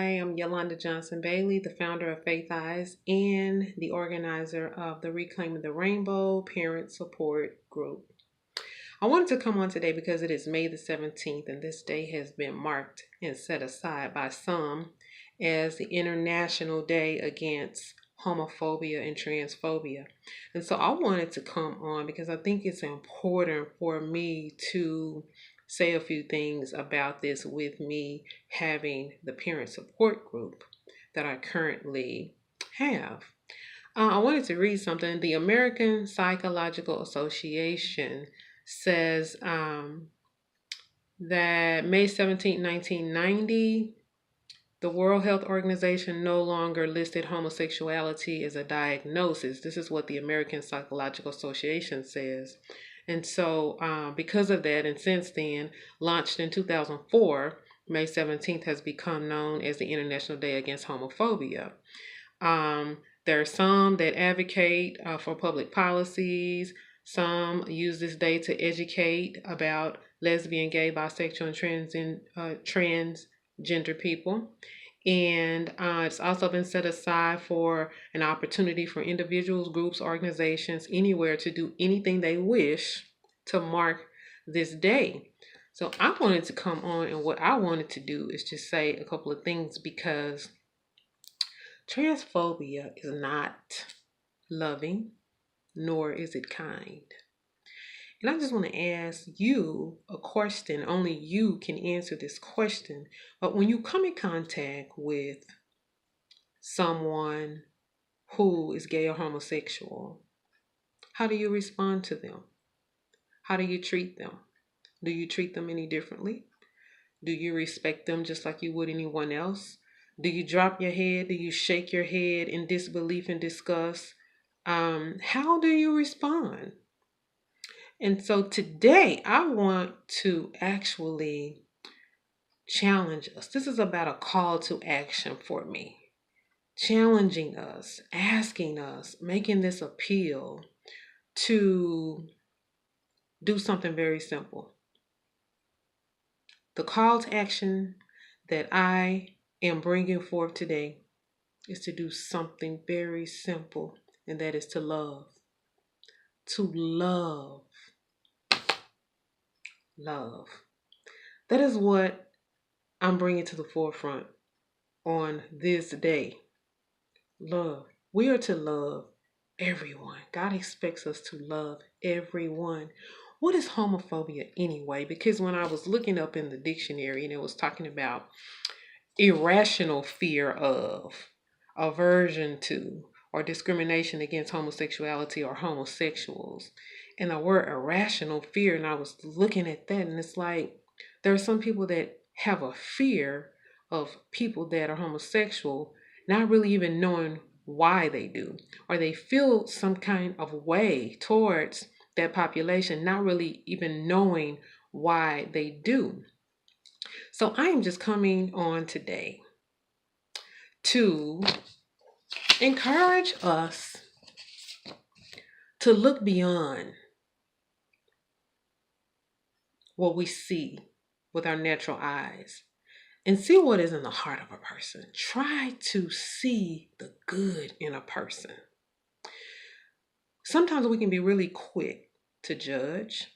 am Yolanda Johnson Bailey, the founder of Faith Eyes and the organizer of the Reclaiming the Rainbow Parent Support Group. I wanted to come on today because it is May the 17th, and this day has been marked and set aside by some as the International Day Against Homophobia and Transphobia. And so I wanted to come on because I think it's important for me to say a few things about this, with me having the parent support group that I currently have. I wanted to read something. The American Psychological Association says that May 17, 1990, the World Health Organization no longer listed homosexuality as a diagnosis. This is what the American Psychological Association says. And so because of that, and since then, launched in 2004, May 17th has become known as the International Day Against Homophobia. There are some that advocate for public policies. Some use this day to educate about lesbian, gay, bisexual, and transgender people. And it's also been set aside for an opportunity for individuals, groups, organizations, anywhere to do anything they wish to mark this day. So I wanted to come on, and what I wanted to do is just say a couple of things, because transphobia is not loving, nor is it kind. And I just want to ask you a question. Only you can answer this question. But when you come in contact with someone who is gay or homosexual, how do you respond to them? How do you treat them? Do you treat them any differently? Do you respect them just like you would anyone else? Do you drop your head? Do you shake your head in disbelief and disgust? How do you respond? And so today I want to actually challenge us. This is about a call to action for me. Challenging us, asking us, making this appeal to do something very simple. The call to action that I am bringing forth today is to do something very simple, and that is to love. To love. Love. That is what I'm bringing to the forefront on this day. Love. We are to love everyone. God expects us to love everyone. What is homophobia anyway? Because when I was looking up in the dictionary, and it was talking about irrational fear of, aversion to, or discrimination against homosexuality or homosexuals. And the word irrational fear, and I was looking at that, and it's like there are some people that have a fear of people that are homosexual, not really even knowing why they do, or they feel some kind of way towards that population, not really even knowing why they do. So I am just coming on today to encourage us to look beyond what we see with our natural eyes and see what is in the heart of a person. Try to see the good in a person. Sometimes we can be really quick to judge,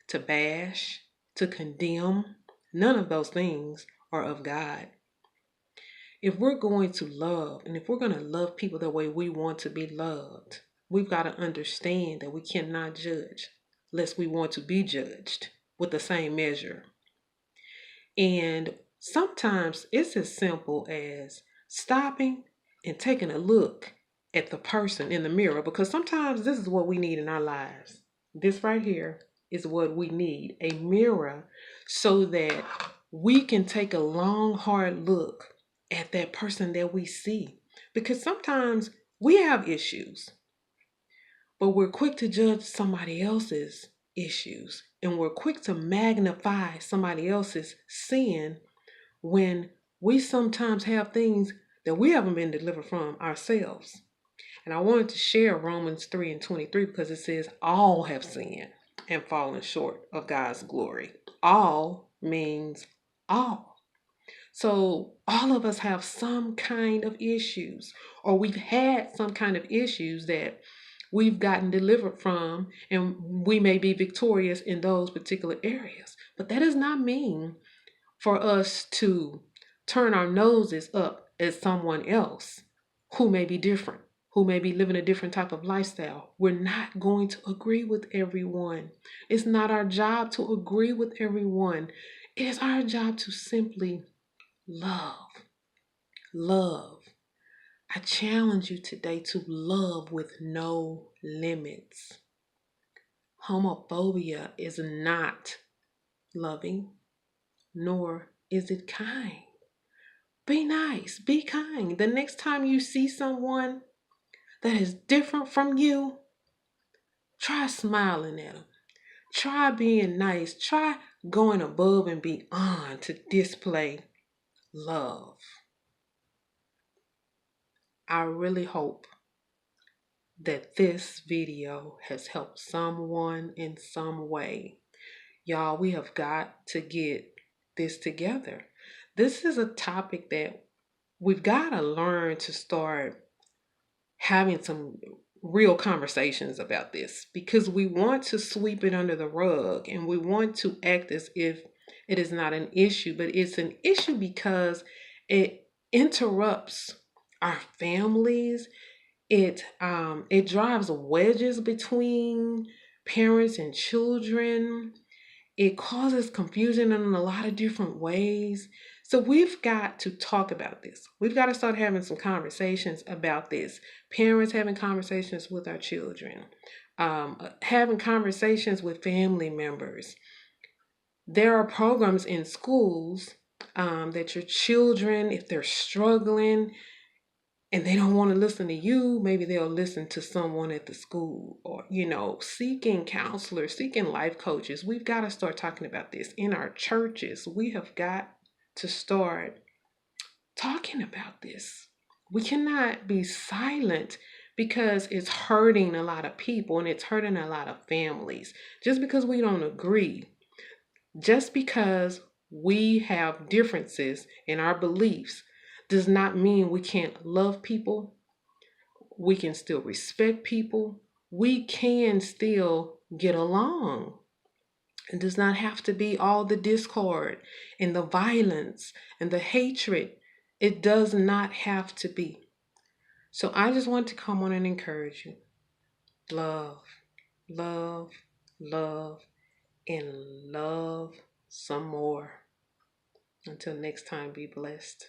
to bash, to condemn. None of those things are of God. If we're going to love, and if we're going to love people the way we want to be loved, we've got to understand that we cannot judge lest we want to be judged with the same measure. And sometimes it's as simple as stopping and taking a look at the person in the mirror, because sometimes this is what we need in our lives. This right here is what we need, a mirror, so that we can take a long, hard look at that person that we see. Because sometimes we have issues, but we're quick to judge somebody else's issues, and we're quick to magnify somebody else's sin when we sometimes have things that we haven't been delivered from ourselves. And I wanted to share Romans 3:23, because it says all have sinned and fallen short of God's glory. All means all. So all of us have some kind of issues, or we've had some kind of issues that we've gotten delivered from, and we may be victorious in those particular areas. But that does not mean for us to turn our noses up at someone else who may be different, who may be living a different type of lifestyle. We're not going to agree with everyone. It's not our job to agree with everyone. It is our job to simply love. Love. I challenge you today to love with no limits. Homophobia is not loving, nor is it kind. Be nice, be kind. The next time you see someone that is different from you, try smiling at them. Try being nice. Try going above and beyond to display love. I really hope that this video has helped someone in some way. Y'all, we have got to get this together. This is a topic that we've got to learn to start having some real conversations about this, because we want to sweep it under the rug and we want to act as if it is not an issue, but it's an issue because it interrupts our families. It drives wedges between parents and children. It causes confusion in a lot of different ways. So we've got to talk about this. We've got to start having some conversations about this. Parents having conversations with our children, having conversations with family members. There are programs in schools that your children, if they're struggling, and they don't want to listen to you, maybe they'll listen to someone at the school, or, seeking counselors, seeking life coaches. We've got to start talking about this in our churches. We have got to start talking about this. We cannot be silent because it's hurting a lot of people and it's hurting a lot of families. Just because we don't agree, just because we have differences in our beliefs, does not mean we can't love people. We can still respect people. We can still get along. It does not have to be all the discord and the violence and the hatred. It does not have to be. So I just want to come on and encourage you. Love, love, love, and love some more. Until next time, be blessed.